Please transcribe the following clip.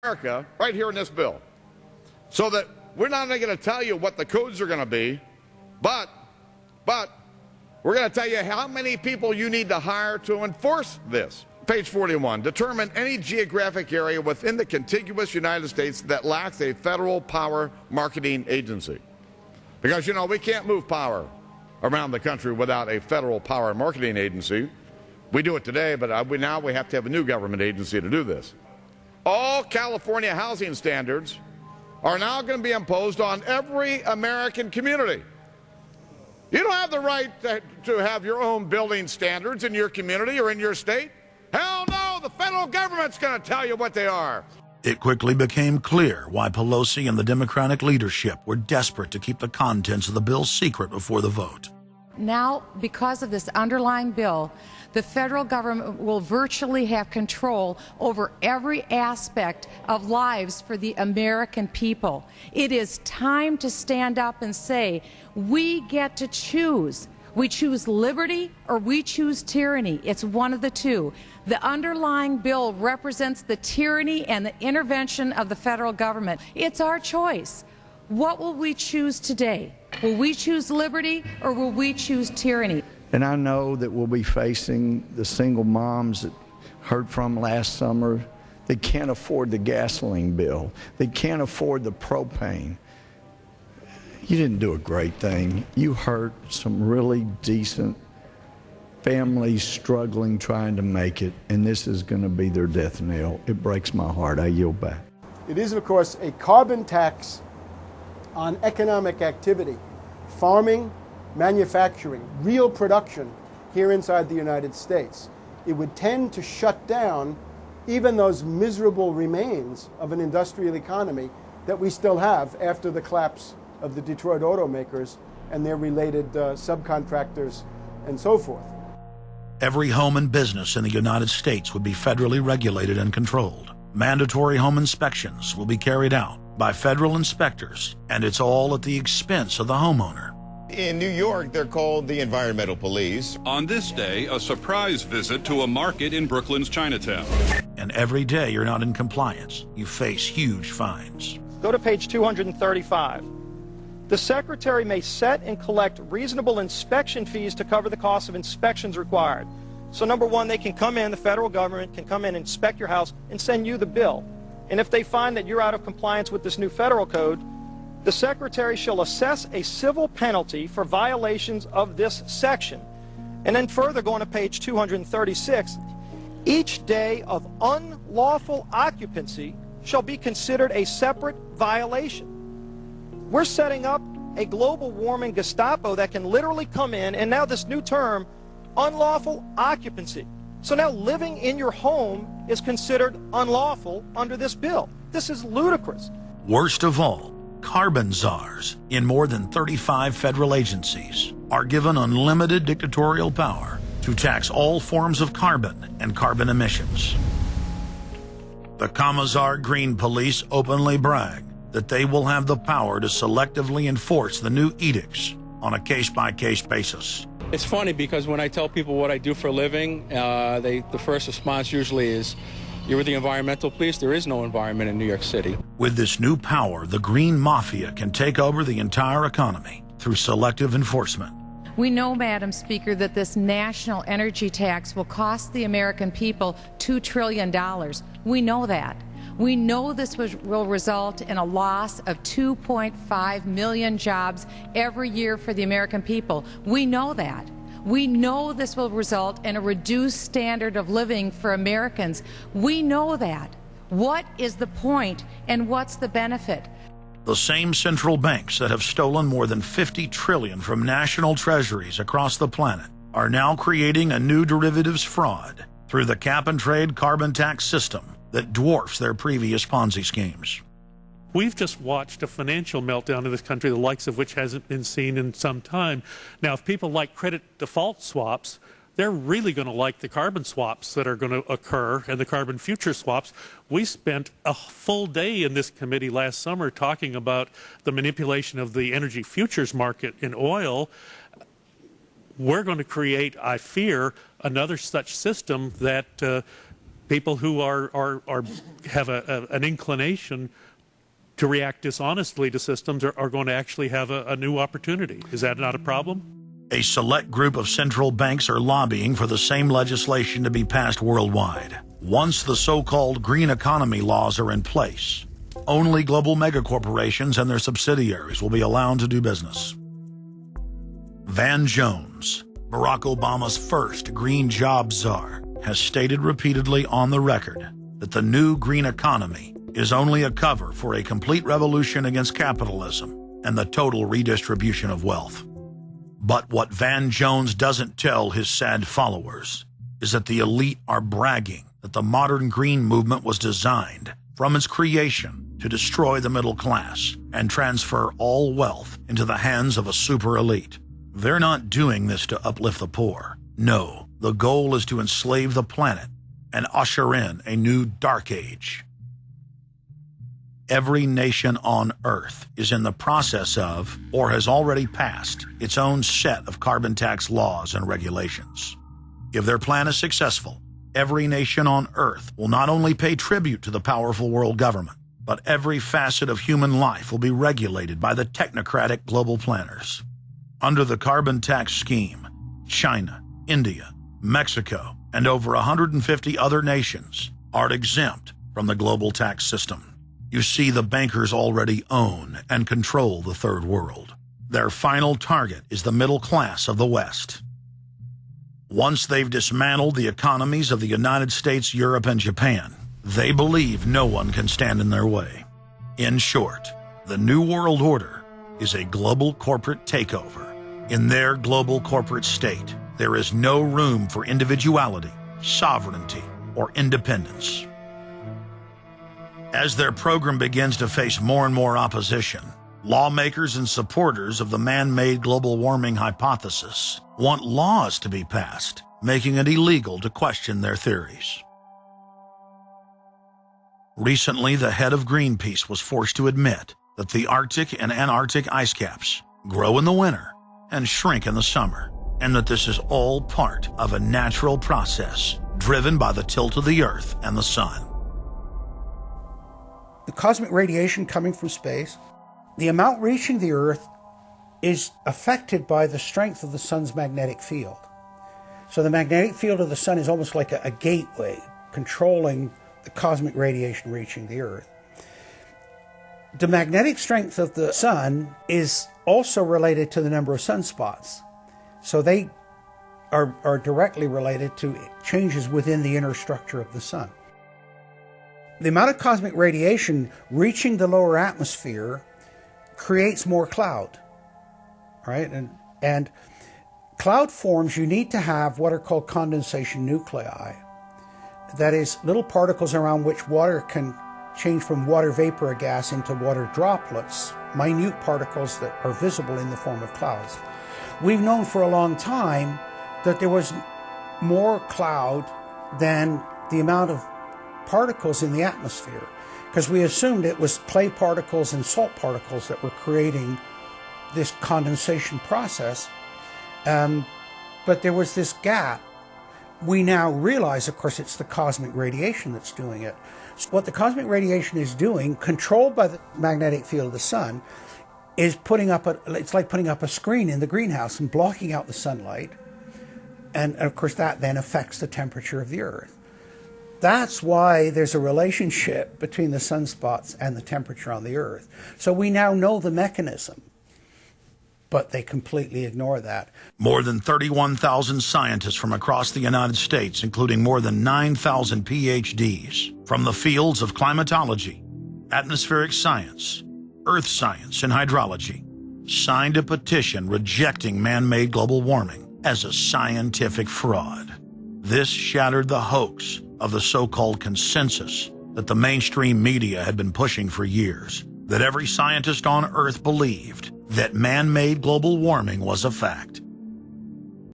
America right here in this bill, so that we're not only going to tell you what the codes are going to be, but we're going to tell you how many people you need to hire to enforce this. Page 41, determine any geographic area within the contiguous United States that lacks a federal power marketing agency. Because, you know, we can't move power around the country without a federal power marketing agency. We do it today, but now we have to have a new government agency to do this. All California housing standards are now going to be imposed on every American community. You don't have the right to have your own building standards in your community or in your state. Hell no, the federal government's going to tell you what they are. It quickly became clear why Pelosi and the Democratic leadership were desperate to keep the contents of the bill secret before the vote. Now, because of this underlying bill, the federal government will virtually have control over every aspect of lives for the American people. It is time to stand up and say, we get to choose. We choose liberty or we choose tyranny. It's one of the two. The underlying bill represents the tyranny and the intervention of the federal government. It's our choice. What will we choose today? Will we choose liberty or will we choose tyranny? And I know that we'll be facing the single moms that heard from last summer. They can't afford the gasoline bill. They can't afford the propane. You didn't do a great thing. You hurt some really decent families struggling, trying to make it, and this is going to be their death knell. It breaks my heart. I yield back. It is, of course, a carbon tax on economic activity, farming, manufacturing, real production here inside the United States. It would tend to shut down even those miserable remains of an industrial economy that we still have after the collapse of the Detroit automakers and their related subcontractors and so forth. Every home and business in the United States would be federally regulated and controlled. Mandatory home inspections will be carried out by federal inspectors, and it's all at the expense of the homeowner. In New York, they're called the Environmental Police. On this day, a surprise visit to a market in Brooklyn's Chinatown. And every day you're not in compliance, you face huge fines. Go to page 235. The Secretary may set and collect reasonable inspection fees to cover the cost of inspections required. So number one, they can come in, the federal government can come in and inspect your house and send you the bill. And if they find that you're out of compliance with this new federal code, the Secretary shall assess a civil penalty for violations of this section. And then further, going to page 236, each day of unlawful occupancy shall be considered a separate violation. We're setting up a global warming Gestapo that can literally come in, and now this new term, unlawful occupancy. So now living in your home is considered unlawful under this bill. This is ludicrous. Worst of all, carbon czars in more than 35 federal agencies are given unlimited dictatorial power to tax all forms of carbon and carbon emissions. The Commissar Green Police openly brag that they will have the power to selectively enforce the new edicts on a case-by-case basis. It's funny because when I tell people what I do for a living, the first response usually is, you're with the environmental police? There is no environment in New York City. With this new power, the Green Mafia can take over the entire economy through selective enforcement. We know, Madam Speaker, that this national energy tax will cost the American people $2 trillion. We know that. We know this will result in a loss of 2.5 million jobs every year for the American people. We know that. We know this will result in a reduced standard of living for Americans. We know that. What is the point and what's the benefit? The same central banks that have stolen more than $50 trillion from national treasuries across the planet are now creating a new derivatives fraud through the cap-and-trade carbon tax system that dwarfs their previous Ponzi schemes. We've just watched a financial meltdown in this country, the likes of which hasn't been seen in some time. Now, if people like credit default swaps, they're really going to like the carbon swaps that are going to occur and the carbon future swaps. We spent a full day in this committee last summer talking about the manipulation of the energy futures market in oil. We're going to create, I fear, another such system that people who have an inclination to react dishonestly to systems are going to actually have a new opportunity. Is that not a problem? A select group of central banks are lobbying for the same legislation to be passed worldwide. Once the so-called green economy laws are in place, only global megacorporations and their subsidiaries will be allowed to do business. Van Jones, Barack Obama's first green job czar, has stated repeatedly on the record that the new green economy is only a cover for a complete revolution against capitalism and the total redistribution of wealth. But what Van Jones doesn't tell his sad followers is that the elite are bragging that the modern green movement was designed from its creation to destroy the middle class and transfer all wealth into the hands of a super elite. They're not doing this to uplift the poor. No, the goal is to enslave the planet and usher in a new dark age. Every nation on Earth is in the process of, or has already passed, its own set of carbon tax laws and regulations. If their plan is successful, every nation on Earth will not only pay tribute to the powerful world government, but every facet of human life will be regulated by the technocratic global planners. Under the carbon tax scheme, China, India, Mexico, and over 150 other nations are exempt from the global tax system. You see, the bankers already own and control the third world. Their final target is the middle class of the West. Once they've dismantled the economies of the United States, Europe, and Japan, they believe no one can stand in their way. In short, the New World Order is a global corporate takeover. In their global corporate state, there is no room for individuality, sovereignty, or independence. As their program begins to face more and more opposition, lawmakers and supporters of the man-made global warming hypothesis want laws to be passed, making it illegal to question their theories. Recently, the head of Greenpeace was forced to admit that the Arctic and Antarctic ice caps grow in the winter and shrink in the summer, and that this is all part of a natural process driven by the tilt of the Earth and the Sun. The cosmic radiation coming from space, the amount reaching the Earth is affected by the strength of the Sun's magnetic field. So the magnetic field of the Sun is almost like a gateway controlling the cosmic radiation reaching the Earth. The magnetic strength of the Sun is also related to the number of sunspots. So they are directly related to changes within the inner structure of the Sun. The amount of cosmic radiation reaching the lower atmosphere creates more cloud, right? And cloud forms, you need to have what are called condensation nuclei. That is, little particles around which water can change from water vapor or gas into water droplets, minute particles that are visible in the form of clouds. We've known for a long time that there was more cloud than the amount of particles in the atmosphere, because we assumed it was clay particles and salt particles that were creating this condensation process. But there was this gap. We now realize, of course, it's the cosmic radiation that's doing it. So what the cosmic radiation is doing, controlled by the magnetic field of the Sun, is it's like putting up a screen in the greenhouse and blocking out the sunlight. And of course, that then affects the temperature of the Earth. That's why there's a relationship between the sunspots and the temperature on the Earth. So we now know the mechanism, but they completely ignore that. More than 31,000 scientists from across the United States, including more than 9,000 PhDs from the fields of climatology, atmospheric science, earth science, and hydrology, signed a petition rejecting man-made global warming as a scientific fraud. This shattered the hoax of the so-called consensus that the mainstream media had been pushing for years, that every scientist on Earth believed that man-made global warming was a fact.